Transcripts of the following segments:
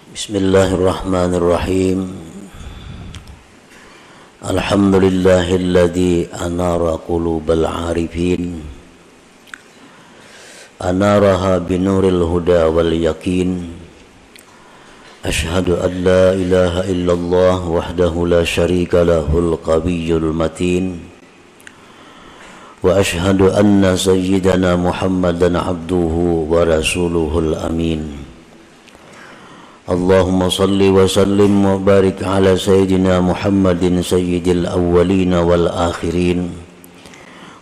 Bismillahirrahmanirrahim. Alhamdulillahilladzi anara qulubal arifin, anaraha binuril huda wal yakin. Ashhadu an la ilaha illallah wahdahu la syarika lahul qawiyyul matin. Wa ashhadu anna sayyidana Muhammadan abduhu wa rasuluhul amin. Allahumma salli wa sallim wa barik ala sayyidina Muhammadin sayyidil awwalin wal akhirin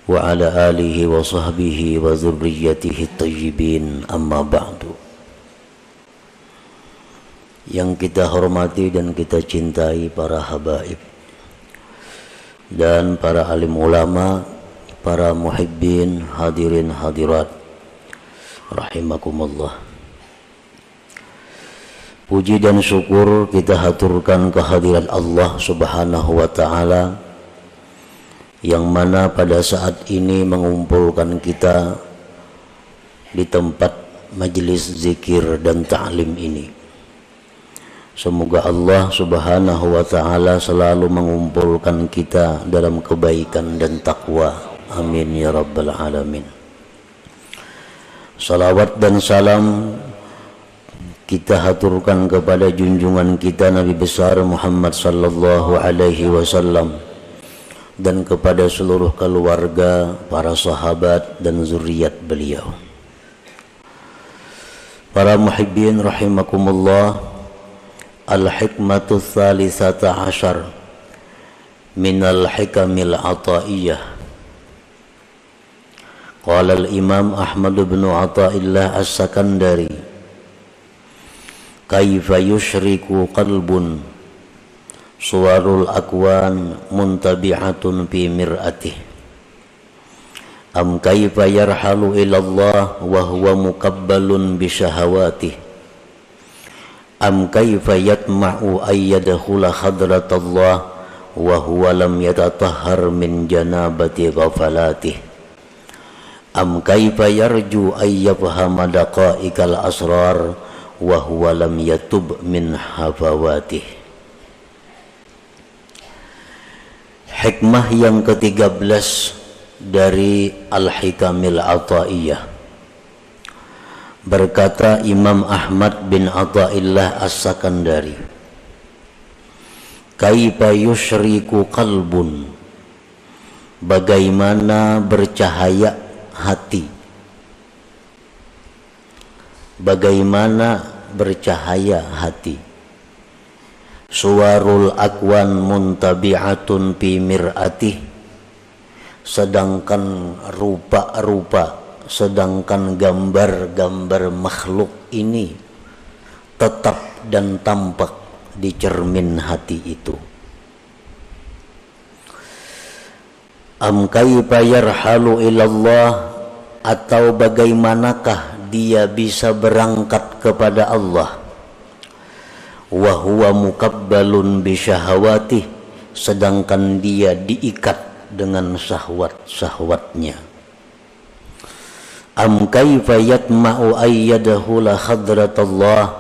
wa ala alihi wa sahbihi wa dzurriyyatihi thayyibin, amma ba'du. Yang kita hormati dan kita cintai para habaib dan para alim ulama, para muhibbin, hadirin hadirat rahimakumullah. Puji dan syukur kita haturkan kehadiran Allah Subhanahu wa ta'ala, yang mana pada saat ini mengumpulkan kita di tempat majelis zikir dan ta'lim ini. Semoga Allah Subhanahu wa ta'ala selalu mengumpulkan kita dalam kebaikan dan takwa. Amin ya rabbal alamin. Salawat dan salam kita haturkan kepada junjungan kita Nabi besar Muhammad sallallahu alaihi wasallam dan kepada seluruh keluarga, para sahabat dan zuriat beliau. Para muhibbin rahimakumullah, al-hikmatu tsalitsata asyar minal hikamil ataiyah. Qala al-imam Ahmad bin Athaillah as-Sakandari, kaifa yushriku qalbun suwarul akwan muntabi'atun fi mir'atih, am kaifa yarhalu ilallah wa huwa mukabbalun bi syahawatih, am kaifa yatma'u ayyadkhula hadratallah wa huwa lam yatatahhar min janabati ghafalatih, am kaifa yarju ayyafhama daqa'iqal asrar wa huwa lam yatub min hafawatih. Hikmah yang ke-13 dari Al-Hikamil Athaiyah. Berkata Imam Ahmad bin Athaillah as-Sakandari, kaifa yusyriku qalbun, bagaimana bercahaya hati, bagaimana bercahaya hati. Suwarul akwan muntabi'atun fi mir'atih, sedangkan rupa-rupa, sedangkan gambar-gambar makhluk ini tetap dan tampak di cermin hati itu. Am kaifa yarhalu ilallah, atau bagaimanakah dia bisa berangkat kepada Allah, wa huwa mukabbalun bi syahawatih, sedangkan dia diikat dengan syahwat-syahwatnya. Am kaifa yatma'u ayyadahula hadratallah,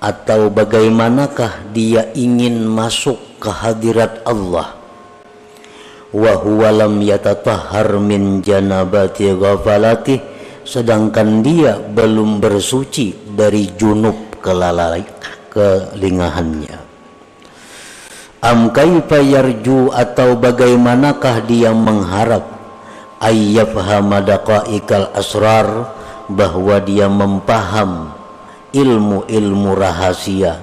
atau bagaimanakah dia ingin masuk ke hadirat Allah, wa huwa lam yatatahhar min janabati ghafalatih, sedangkan dia belum bersuci dari junub kelingahannya. Am kaifa yarju, atau bagaimanakah dia mengharap ayyafhama daqa'iqal asrar, bahwa dia mempaham ilmu-ilmu rahasia,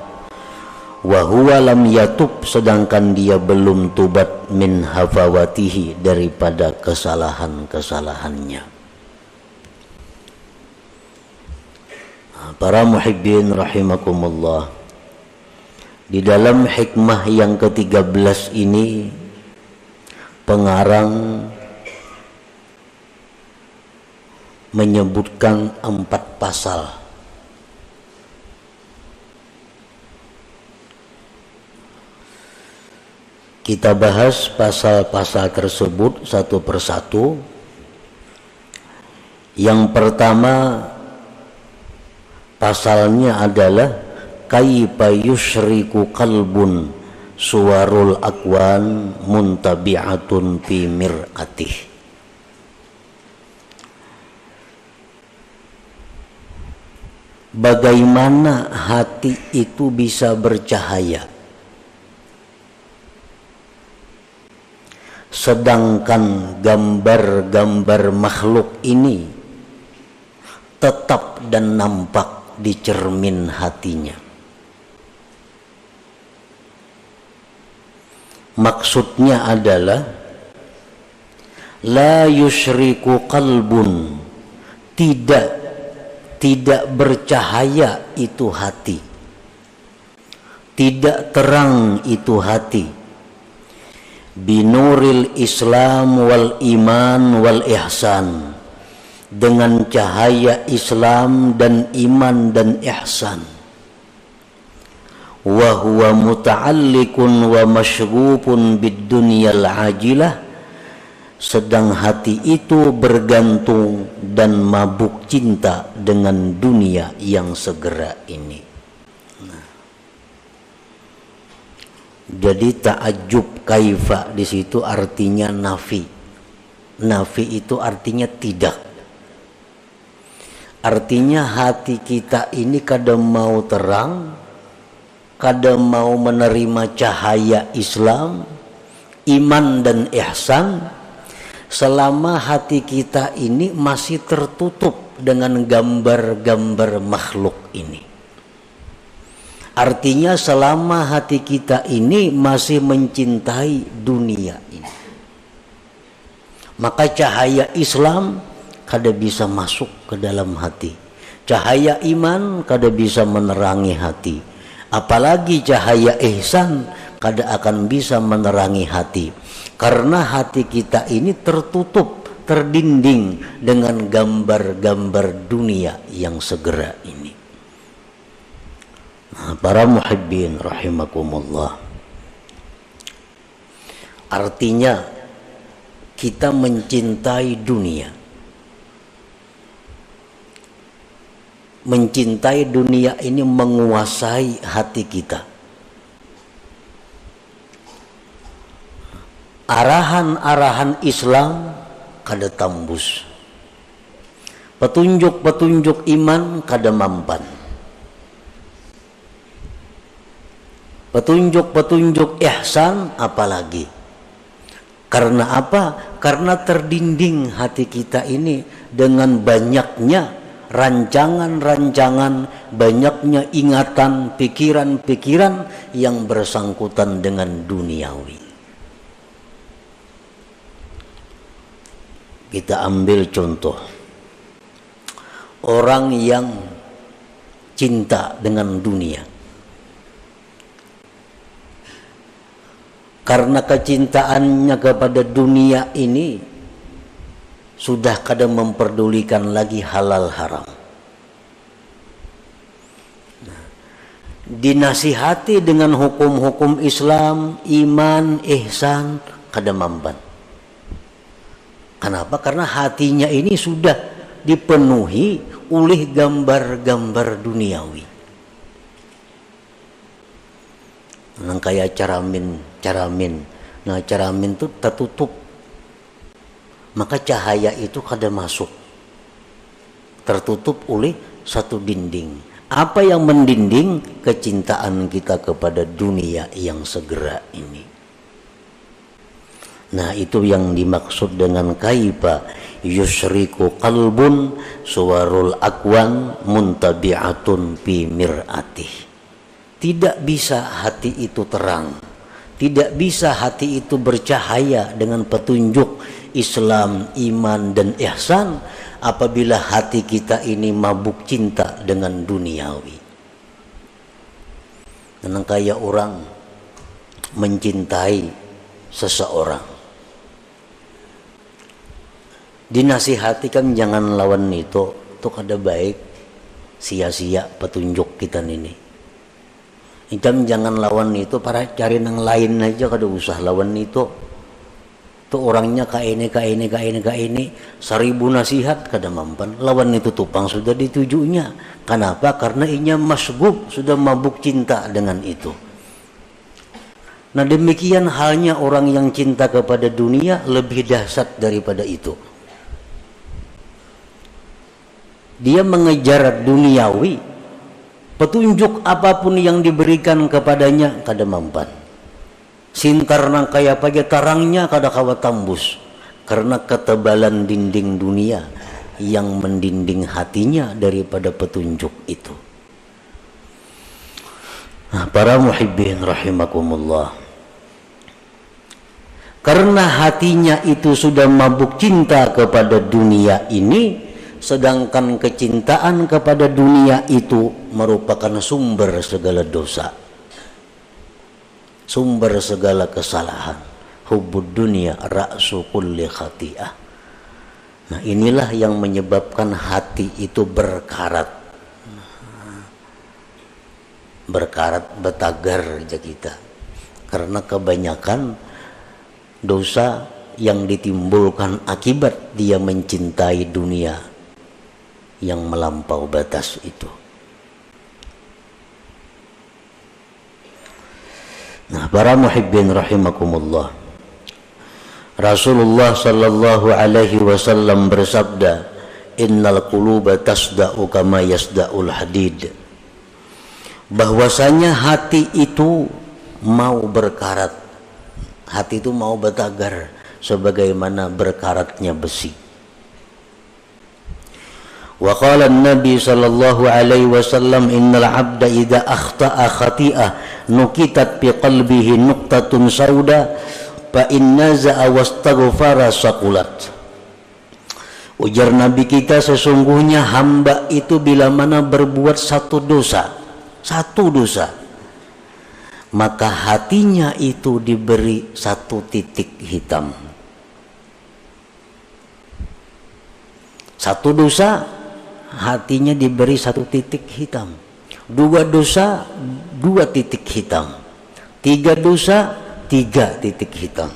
wa huwa lam yatub, sedangkan dia belum tubat min hafawatihi, daripada kesalahan-kesalahannya. Para muhibbin rahimakumullah, di dalam hikmah yang ke-13 ini pengarang menyebutkan 4 pasal. Kita bahas pasal-pasal tersebut satu persatu. Yang pertama pasalnya adalah kaifa yusyriku qalbun suwarul akwan muntabi'atun fi mir'atih. Bagaimana hati itu bisa bercahaya sedangkan gambar-gambar makhluk ini tetap dan nampak di cermin hatinya. Maksudnya adalah la yusyriku qalbun, tidak bercahaya itu hati, tidak terang itu hati, binuril Islam wal iman wal ihsan, dengan cahaya Islam dan iman dan ihsan. Wa huwa muta'alliqun wa masyrufun bid dunyal ajilah, sedang hati itu bergantung dan mabuk cinta dengan dunia yang segera ini. Jadi ta'ajjub kaifa di situ artinya nafi. Nafi itu artinya tidak. Artinya hati kita ini kadang mau terang, kadang mau menerima cahaya Islam, iman dan ihsan, selama hati kita ini masih tertutup dengan gambar-gambar makhluk ini. Artinya selama hati kita ini masih mencintai dunia ini, maka cahaya Islam kada bisa masuk ke dalam hati, cahaya iman kada bisa menerangi hati, apalagi cahaya ihsan kada akan bisa menerangi hati, karena hati kita ini tertutup, terdinding dengan gambar-gambar dunia yang segera ini. Nah, para muhibbin rahimakumullah, artinya kita mencintai dunia. Mencintai dunia ini menguasai hati kita. Arahan-arahan Islam kada tembus, petunjuk-petunjuk iman kada mampan, petunjuk-petunjuk ihsan apalagi. Karena apa? Karena terdinding hati kita ini dengan banyaknya rancangan-rancangan, banyaknya ingatan, pikiran-pikiran yang bersangkutan dengan duniawi. Kita ambil contoh orang yang cinta dengan dunia. Karena kecintaannya kepada dunia ini sudah kadang memperdulikan lagi halal haram. Dinasihati dengan hukum-hukum Islam, iman, ihsan, kada mampan. Kenapa? Karena hatinya ini sudah dipenuhi oleh gambar-gambar duniawi. Nang kayak caramin. Nah, caramin itu tertutup, maka cahaya itu kada masuk, tertutup oleh satu dinding. Apa yang mendinding? Kecintaan kita kepada dunia yang segera ini. Nah, itu yang dimaksud dengan kaifa yusyriku qalbun suwarul akwan muntabi'atun fi mir'atih. Tidak bisa hati itu terang, tidak bisa hati itu bercahaya dengan petunjuk Islam, iman dan ihsan apabila hati kita ini mabuk cinta dengan duniawi. Karena kayak orang mencintai seseorang, dinasihatikan jangan lawan itu kada baik, sia-sia petunjuk kita ini. Jangan lawan itu, para cari nang lain aja, kada usah lawan itu. Tuh orangnya kaini, 1000 nasihat kada mampan. Lawan itu tupang sudah ditujunya. Kenapa? Karena inya masgub, sudah mabuk cinta dengan itu. Nah demikian halnya orang yang cinta kepada dunia lebih dahsyat daripada itu. Dia mengejar duniawi, petunjuk apapun yang diberikan kepadanya kada mampan. Sintar nang kaya pagi tarangnya kada kawa tambus karena ketebalan dinding dunia yang mendinding hatinya daripada petunjuk itu. Nah, para muhibbin rahimakumullah, karena hatinya itu sudah mabuk cinta kepada dunia ini, sedangkan kecintaan kepada dunia itu merupakan sumber segala dosa, sumber segala kesalahan. Hubbud dunia ra'su kulli khati'ah. Nah inilah yang menyebabkan hati itu berkarat, betagar aja kita, karena kebanyakan dosa yang ditimbulkan akibat dia mencintai dunia yang melampau batas itu. Nah, para muhibbin rahimakumullah, Rasulullah sallallahu alaihi wasallam bersabda, innal quluba tasda'u kama yasda'ul hadid. Bahwasanya hati itu mau berkarat, hati itu mau betagar sebagaimana berkaratnya besi. Wa qala an-nabi sallallahu alaihi wasallam innal 'abda idza akhta'a khati'ah nukitat fi qalbihi nuqtatun sauda fa in naza'a wastaghfara saqulat. Ujar Nabi kita, sesungguhnya hamba itu bila mana berbuat satu dosa, maka hatinya itu diberi satu titik hitam. Satu dosa, hatinya diberi satu titik hitam. 2 dosa, 2 titik hitam. 3 dosa, 3 titik hitam.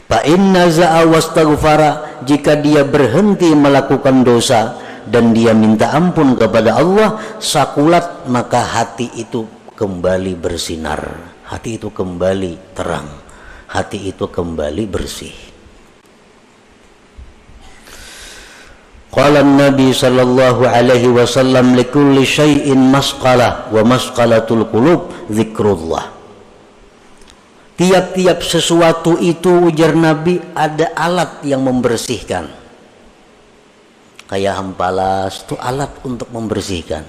Fa inna za'a wastaghfara, jika dia berhenti melakukan dosa dan dia minta ampun kepada Allah, sakulat, maka hati itu kembali bersinar, hati itu kembali terang, hati itu kembali bersih. Qala Nabi sallallahu alaihi wasallam likulli syai'in masqalah wa masqalatul qulub zikrullah. Tiap-tiap sesuatu itu, ujar Nabi, ada alat yang membersihkan. Kayak hampalas itu alat untuk membersihkan.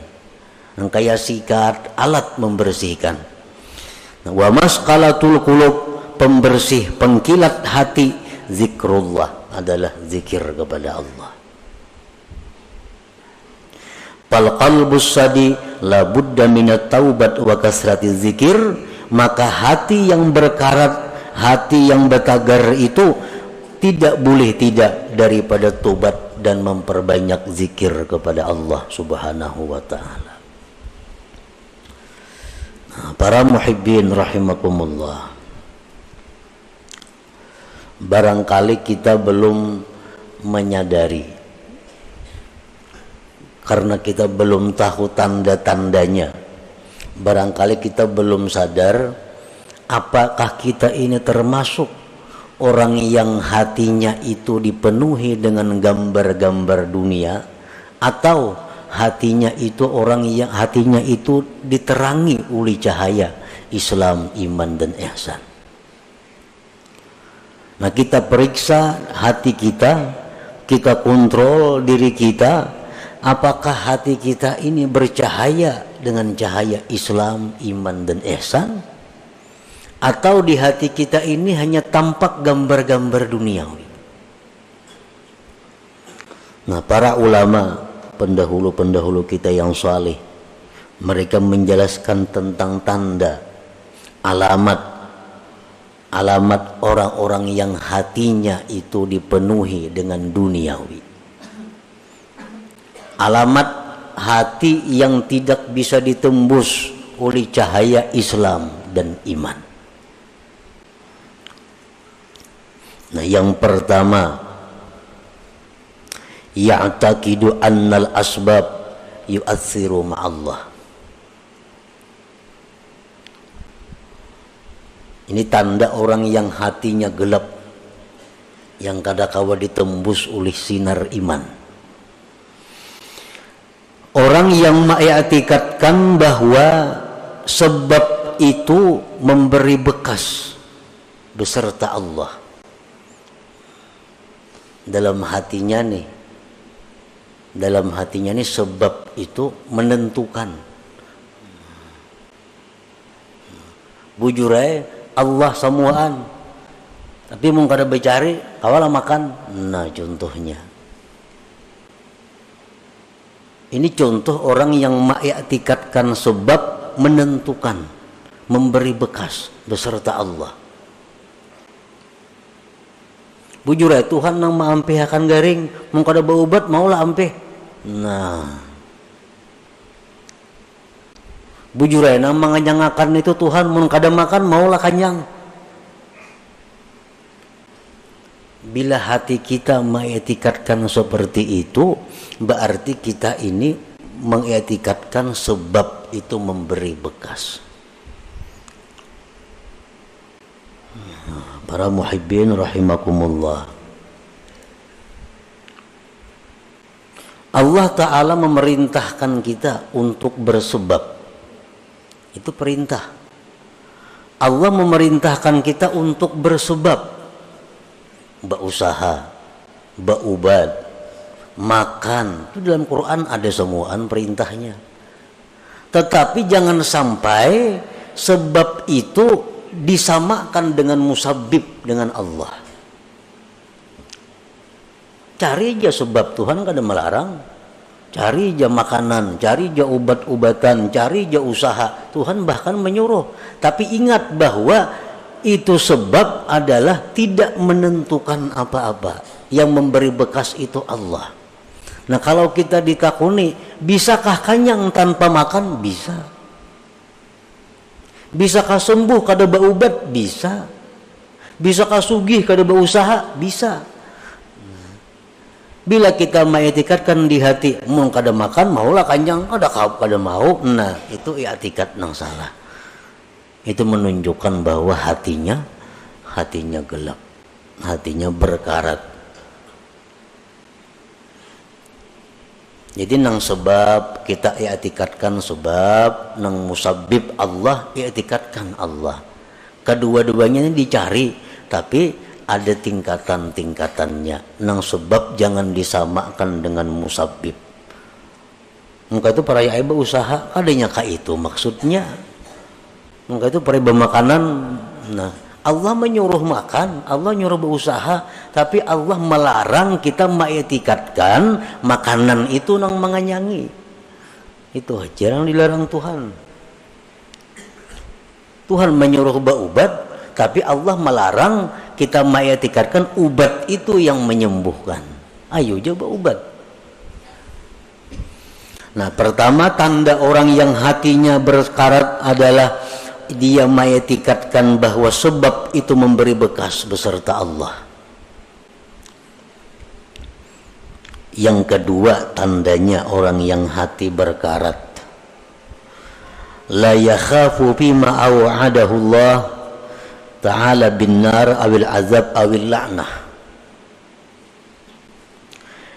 Yang kayak sikat, alat membersihkan. Wa masqalatul qulub, pembersih pengkilat hati, zikrullah, adalah zikir kepada Allah. Fal qalbus sadi la budda minat taubat wa kasrati zikir, maka hati yang berkarat, hati yang betagar itu tidak boleh tidak daripada tobat dan memperbanyak zikir kepada Allah subhanahu wa ta'ala. Nah, para muhibbin rahimakumullah, barangkali kita belum menyadari, karena kita belum tahu tanda-tandanya. Barangkali kita belum sadar apakah kita ini termasuk orang yang hatinya itu dipenuhi dengan gambar-gambar dunia, atau hatinya itu orang yang hatinya itu diterangi oleh cahaya Islam, iman dan ihsan. Nah, kita periksa hati kita, kita kontrol diri kita, apakah hati kita ini bercahaya dengan cahaya Islam, iman dan ihsan, atau di hati kita ini hanya tampak gambar-gambar duniawi. Nah, para ulama pendahulu-pendahulu kita yang saleh, mereka menjelaskan tentang tanda, alamat orang-orang yang hatinya itu dipenuhi dengan duniawi. Alamat hati yang tidak bisa ditembus oleh cahaya Islam dan iman. Nah, yang pertama, ya'taqidu annal asbab yu'atsiru ma'allah. Ini tanda orang yang hatinya gelap, yang kadangkala ditembus oleh sinar iman. Orang yang mengiktikadkan bahwa sebab itu memberi bekas beserta Allah dalam hatinya nih. Dalam hatinya nih sebab itu menentukan. Bujur aja Allah semuaan. Tapi mau kada bercari, kawalah makan. Nah, contohnya. Ini contoh orang yang mengiktikadkan sebab menentukan, memberi bekas beserta Allah. Bujur ya Tuhan nang maampih akan garing, mau kada berobat maulah ampih. Nah, bujur ya nang manganyangakan itu Tuhan, mau kada makan maulah kanyang. Bila hati kita mengiktikadkan seperti itu, berarti kita ini mengiktikadkan sebab itu memberi bekas. Para muhibbin rahimakumullah. Allah Ta'ala memerintahkan kita untuk bersebab. Itu perintah. Allah memerintahkan kita untuk bersebab. Berusaha, berubat, makan. Itu dalam Quran ada semuaan perintahnya. Tetapi jangan sampai sebab itu disamakan dengan musabbib, dengan Allah. Cari aja sebab, Tuhan kada melarang. Cari aja makanan, cari aja ubat-ubatan, cari aja usaha. Tuhan bahkan menyuruh. Tapi ingat bahwa itu sebab adalah tidak menentukan apa-apa. Yang memberi bekas itu Allah. Nah, kalau kita ditakuni, bisakah kenyang tanpa makan? Bisa. Bisakah sembuh kada berubat? Bisa. Bisakah sugih kada berusaha? Bisa. Bila kita mengiktikadkan di hati, mau kada makan, maulah kenyang, kada mau. Nah, itu i'tikad nang salah. Itu menunjukkan bahwa hatinya gelap, hatinya berkarat. Jadi nang sebab kita i'tikadkan sebab, nang musabbib Allah i'tikadkan Allah. Kedua-duanya ini dicari, tapi ada tingkatan-tingkatannya. Nang sebab jangan disamakan dengan musabbib. Maka itu para yai berusaha, adanya kah itu maksudnya. Maka itu para makanan. Nah, Allah menyuruh makan, Allah nyuruh berusaha, tapi Allah melarang kita mengiktikadkan makanan itu nang menganyangi. Itu aja yang dilarang Tuhan. Tuhan menyuruh berubat, tapi Allah melarang kita mengiktikadkan ubat itu yang menyembuhkan. Ayo aja berubat. Nah, pertama tanda orang yang hatinya berkarat adalah dia mengiktikadkan bahwa sebab itu memberi bekas beserta Allah. Yang kedua tandanya orang yang hati berkarat, la yakhafu bima aw'adahu Allah ta'ala bin nar awil azab awil la'nah.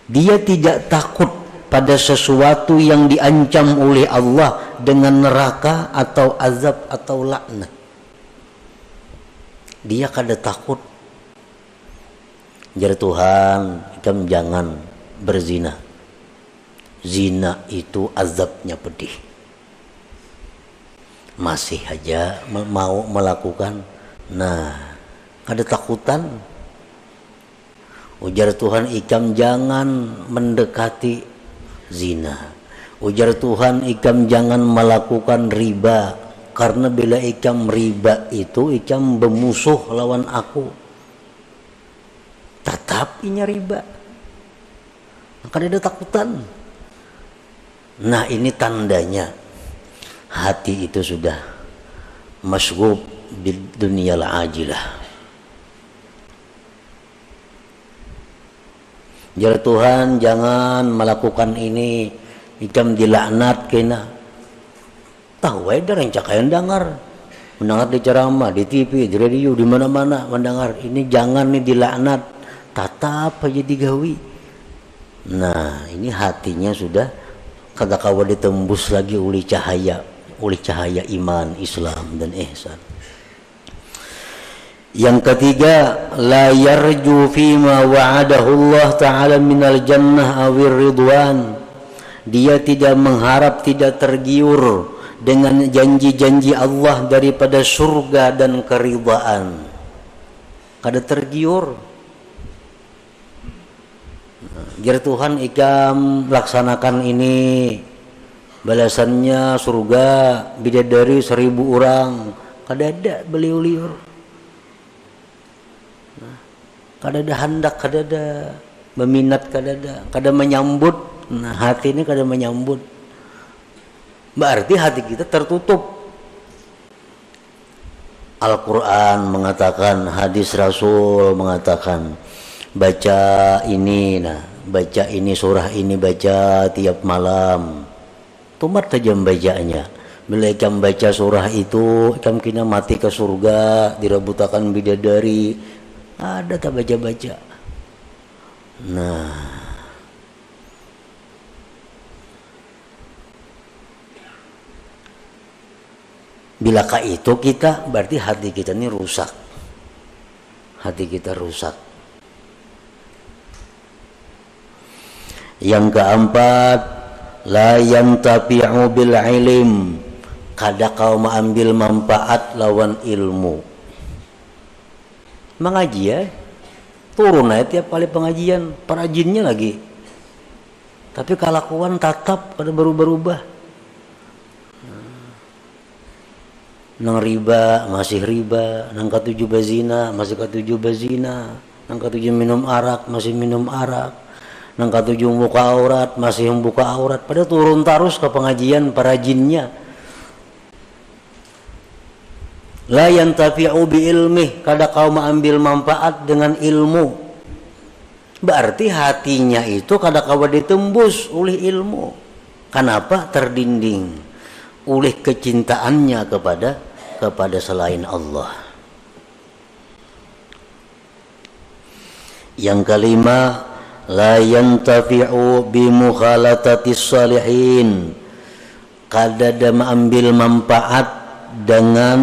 Dia tidak takut pada sesuatu yang diancam oleh Allah dengan neraka atau azab atau laknat. Dia kada takut. Jar Tuhan, kamu jangan berzina. Zina itu azabnya pedih. Masih aja mau melakukan. Nah, kada takutan. Ujar Tuhan, ikam jangan mendekati zina. Ujar Tuhan, ikam jangan melakukan riba, karena bila ikam riba itu ikam bermusuh lawan aku. Tetap inya riba, maka ada takutan. Nah, ini tandanya hati itu sudah masghub di dunia ajilah. Jar Tuhan jangan melakukan ini, ikam dilaknat kena. Tahu wae yang cakayan dengar. Mendengar di ceramah, di TV, di radio, di mana-mana mendengar ini jangan nih dilaknat. Tatap aja digawi. Nah, ini hatinya sudah kata kawa ditembus lagi oleh cahaya iman, Islam dan ihsan. Yang ketiga, la yarju fima wa'adahu Allah Ta'ala minal jannah awir ridwan. Dia tidak mengharap, tidak tergiur dengan janji-janji Allah daripada surga dan keridhaan. Kada tergiur. Jar Tuhan ikam laksanakan ini, balasannya surga bidadari 1000 orang. Kada ada beliau liur. Kada ada hendak, kada ada meminat, kada menyambut. Nah, hati ini kada menyambut. Berarti hati kita tertutup. Al-Quran mengatakan, hadis Rasul mengatakan, baca ini, baca ini surah ini, baca tiap malam. Tumat saja bacanya. Bila ikam baca surah itu, ikam kena mati ke surga, dirabutakan bidadari. Ada tak baca-baca. Nah, bilakah itu kita, berarti hati kita ini rusak. Hati kita rusak. Yang keempat, la yantafi'u bil ilm. Kada kau mengambil manfaat lawan ilmu. Mengaji ya, turun aja tiap kali pengajian, perajinnya lagi. Tapi kelakuan tatap pada berubah-ubah. Nang riba masih riba, nang ketujuh bazina masih ketujuh bazina, nang ketujuh minum arak masih minum arak, nang ketujuh buka aurat masih membuka aurat. Pada turun terus ke pengajian perajinnya. La yantafi'u bi ilmih, kada kau mengambil manfaat dengan ilmu. Berarti hatinya itu kada kau ditembus oleh ilmu. Kenapa? Terdinding oleh kecintaannya kepada selain Allah. Yang kelima, la yantafi'u bi mukhalatatis salihin. Kada ada mengambil manfaat dengan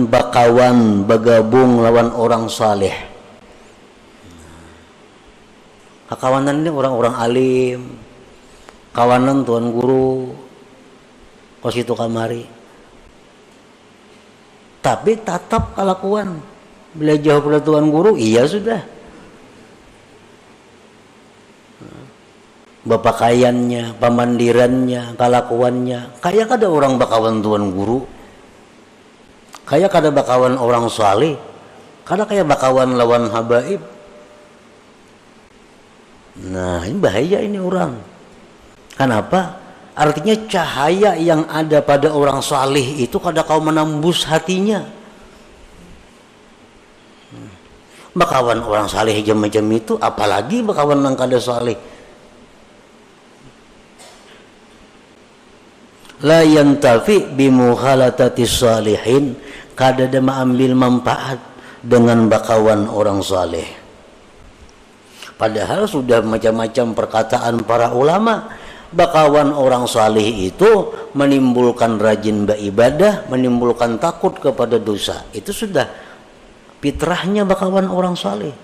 bakawan, bergabung lawan orang saleh. Kawanan ini orang-orang alim, kawanan tuan guru, kos itu kamari. Tapi tatap kelakuan, bila jauh pada tuan guru, iya sudah. Bapakaiannya, pamandirannya, kelakuannya, kayak ada orang bakawan tuan guru. Kayak kada bakawan orang saleh, kada kayak bakawan lawan habaib. Nah, ini bahaya ini orang. Kenapa? Artinya cahaya yang ada pada orang saleh itu kada kau menembus hatinya. Bakawan orang saleh macam itu, apalagi bakawan yang kada saleh. La yantafi bi mukhalatatis salihin, kada ada mengambil manfaat dengan bakawan orang saleh. Padahal sudah macam-macam perkataan para ulama, bakawan orang saleh itu menimbulkan rajin beribadah, menimbulkan takut kepada dosa. Itu sudah fitrahnya bakawan orang saleh.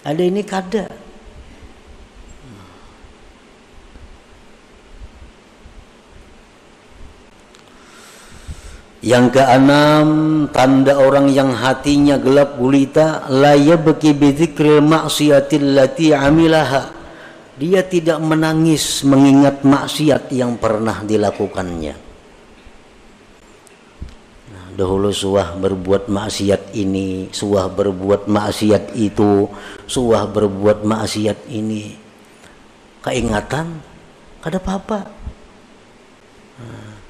Ada ini kada. Yang keenam, tanda orang yang hatinya gelap gulita, la yabki bi dzikril maksiatil lati amilaha. Dia tidak menangis mengingat maksiat yang pernah dilakukannya. Nah, dahulu suah berbuat maksiat ini, suah berbuat maksiat itu, suah berbuat maksiat ini. Keingatan, kada apa-apa.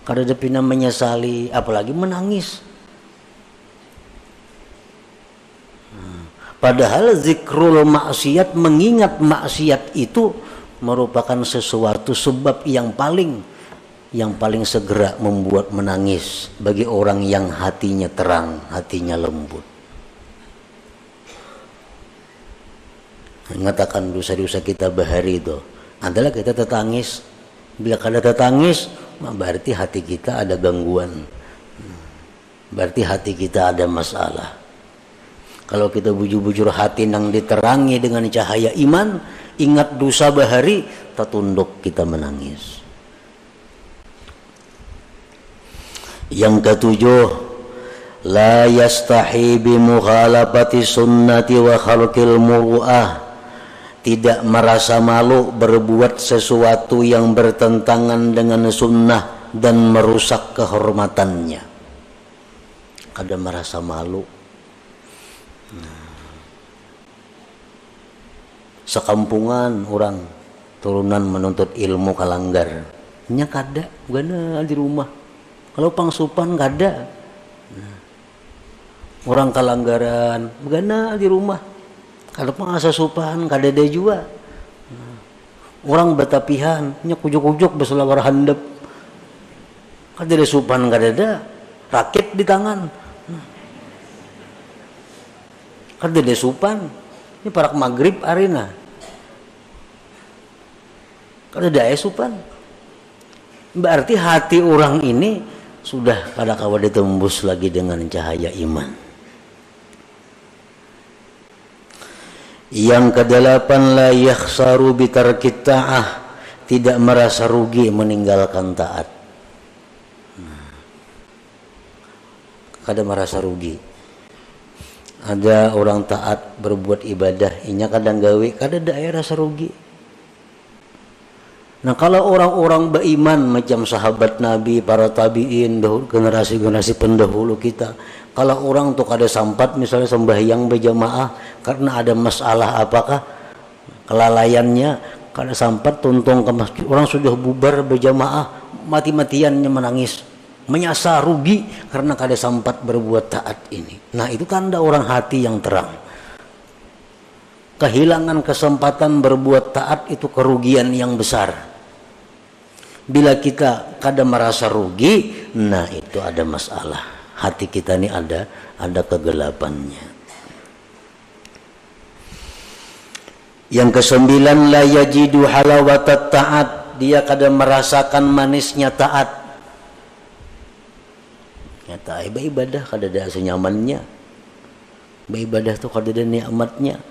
Kada ada pina menyesali, apalagi menangis. Padahal zikrul maksiat, mengingat maksiat itu merupakan sesuatu sebab yang paling segera membuat menangis bagi orang yang hatinya terang, hatinya lembut. Mengatakan dosa-dosa kita bahari itu adalah kita tertangis. Bila kada tertangis, berarti hati kita ada gangguan, berarti hati kita ada masalah. Kalau kita bujur-bujur hati nang diterangi dengan cahaya iman, ingat dosa bahari, tertunduk kita menangis. Yang ketujuh, la yastahi bi mukhalafati sunnati wa khalqil muru'ah. Tidak merasa malu berbuat sesuatu yang bertentangan dengan sunnah dan merusak kehormatannya. Kada merasa malu. Sekampungan orang turunan menuntut ilmu kalanggar, nya kada gana di rumah. Kalau pangsupan kada. Orang kalanggaran gana di rumah. Kalau pangasa supan kada ada juga. Orang betapihan nya kujuk-kujuk beselawar handap. Kada ada supan kada ada. Rakit di tangan. Kada ada supan. Ini parak maghrib arena. Kada ada supan. Berarti hati orang ini sudah kada kawa ditembus lagi dengan cahaya iman. Yang kedelapan, la yakhsaru bi tarkit ta'ah. Tidak merasa rugi meninggalkan taat. Kada merasa rugi. Ada orang taat berbuat ibadah, inya kadang gawe, kada ada rasa rugi. Nah, kalau orang-orang beriman macam sahabat Nabi, para tabi'in, generasi-generasi pendahulu kita, kalau orang tuh kada sampat misalnya sembahyang berjamaah karena ada masalah apakah kelalaiannya, kada sampat tuntung ke masjid, orang sudah bubar berjamaah, mati-matiannya menangis, menyasar rugi karena kada sempat berbuat taat ini. Nah, itu tanda orang hati yang terang. Kehilangan kesempatan berbuat taat itu kerugian yang besar. Bila kita kada merasa rugi, nah itu ada masalah. Hati kita ini ada kegelapannya. Yang kesembilan, la yajidu halawatat taat. Dia kada merasakan manisnya taat. Nyata ibadah kada ada senyamannya. Ibadah tuh kada ada nikmatnya.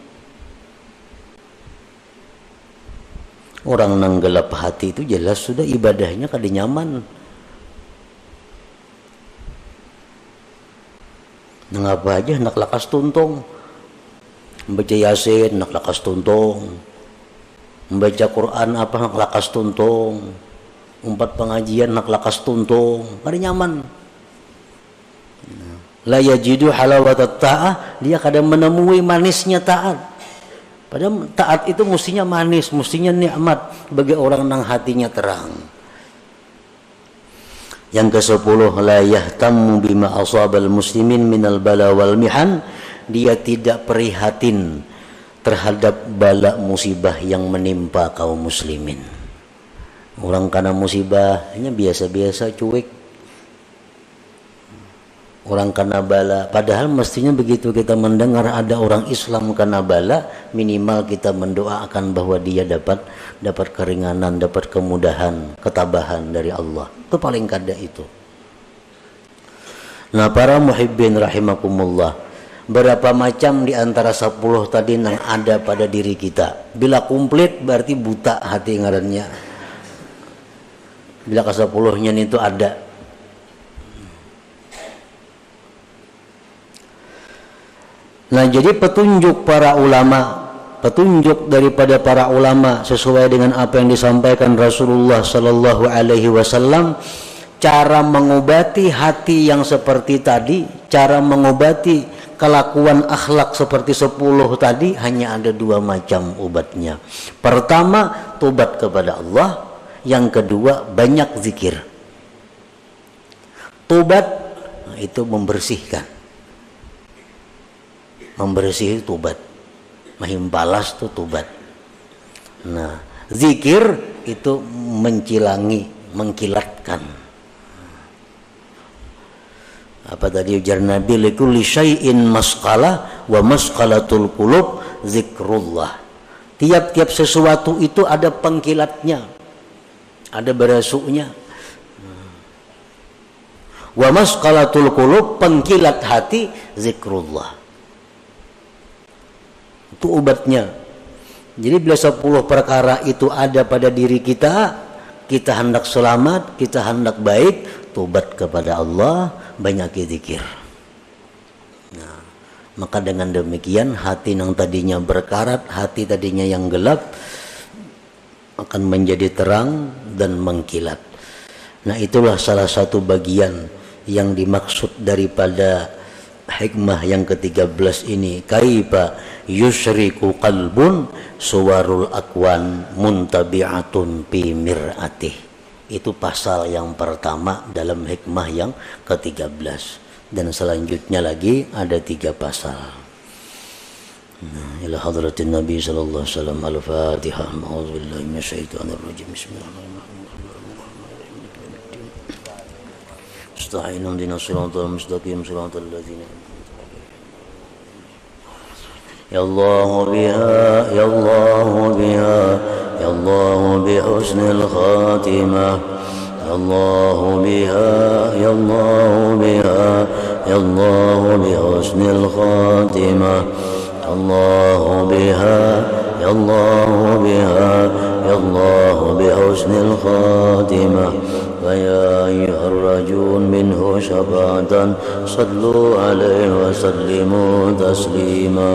Orang nang gelap hati itu jelas sudah ibadahnya kada nyaman. Nang apa aja nak lakas tuntung. Membaca Yasin nak lakas tuntung. Membaca Quran apa nak lakas tuntung. Umpat pengajian nak lakas tuntung. Kada nyaman. La yajidu halawatat ta'ah, dia kada menemui manisnya taat. Padahal taat itu mestinya manis, mestinya nikmat bagi orang yang hatinya terang. Yang ke-10, la yahtammu bima asabal muslimin minal bala wal mihan. Dia tidak prihatin terhadap bala musibah yang menimpa kaum muslimin. Orang kena musibah hanya biasa-biasa, cuek. Orang kena bala, padahal mestinya begitu kita mendengar ada orang Islam kena bala, minimal kita mendoakan bahwa dia dapat keringanan, dapat kemudahan, ketabahan dari Allah. Itu paling kada itu. Nah, para muhibbin rahimakumullah, berapa macam di antara 10 tadi yang ada pada diri kita. Bila komplit berarti buta hati ngarannya. Bila ke-10-nya itu ada. Nah, jadi petunjuk para ulama, petunjuk daripada para ulama sesuai dengan apa yang disampaikan Rasulullah sallallahu alaihi wasallam, cara mengobati hati yang seperti tadi, cara mengobati kelakuan akhlak seperti 10 tadi hanya ada 2 macam obatnya. Pertama, tobat kepada Allah, yang kedua banyak zikir. Tobat itu membersihkan. membersih tobat, mahimbalas itu tobat. Nah, zikir itu mencilangi, mengkilatkan. Apa tadi ujar Nabi, likulli syai'in masqalah wa masqalatul qulub zikrullah. Tiap-tiap sesuatu itu ada pengkilatnya, ada berasuknya. Wa masqalatul qulub, pengkilat hati, zikrullah. Itu obatnya. Jadi bila 10 perkara itu ada pada diri kita, kita hendak selamat, kita hendak baik, tobat kepada Allah, banyak zikir. Nah, maka dengan demikian hati yang tadinya berkarat, hati tadinya yang gelap akan menjadi terang dan mengkilat. Nah, itulah salah satu bagian yang dimaksud daripada hikmah yang ke-13 ini. Kaifa yusyriku qalbun suwarul akwan muntabi'atun fi mir'atih. Itu pasal yang pertama dalam hikmah yang ke-13, dan selanjutnya lagi ada 3 pasal. Ila hadratin Nabi sallallahu alaihi wasallam. Al-Fatihah. A'udzubillahi minasyaitonir rajim. Bismillahirrahmanirrahim. Astaghfirullahaladzim dinas siratal mustaqim siratal ladzina ya Allah biha ya Allah biha ya Allah bi husnil khatimah ya Allah biha ya Allah biha ya Allah bi husnil khatimah Allah biha ya Allah biha ya Allah bi husnil khatimah ويا أيها الرجل منه شفاعة صلوا عليه وسلموا تسليما.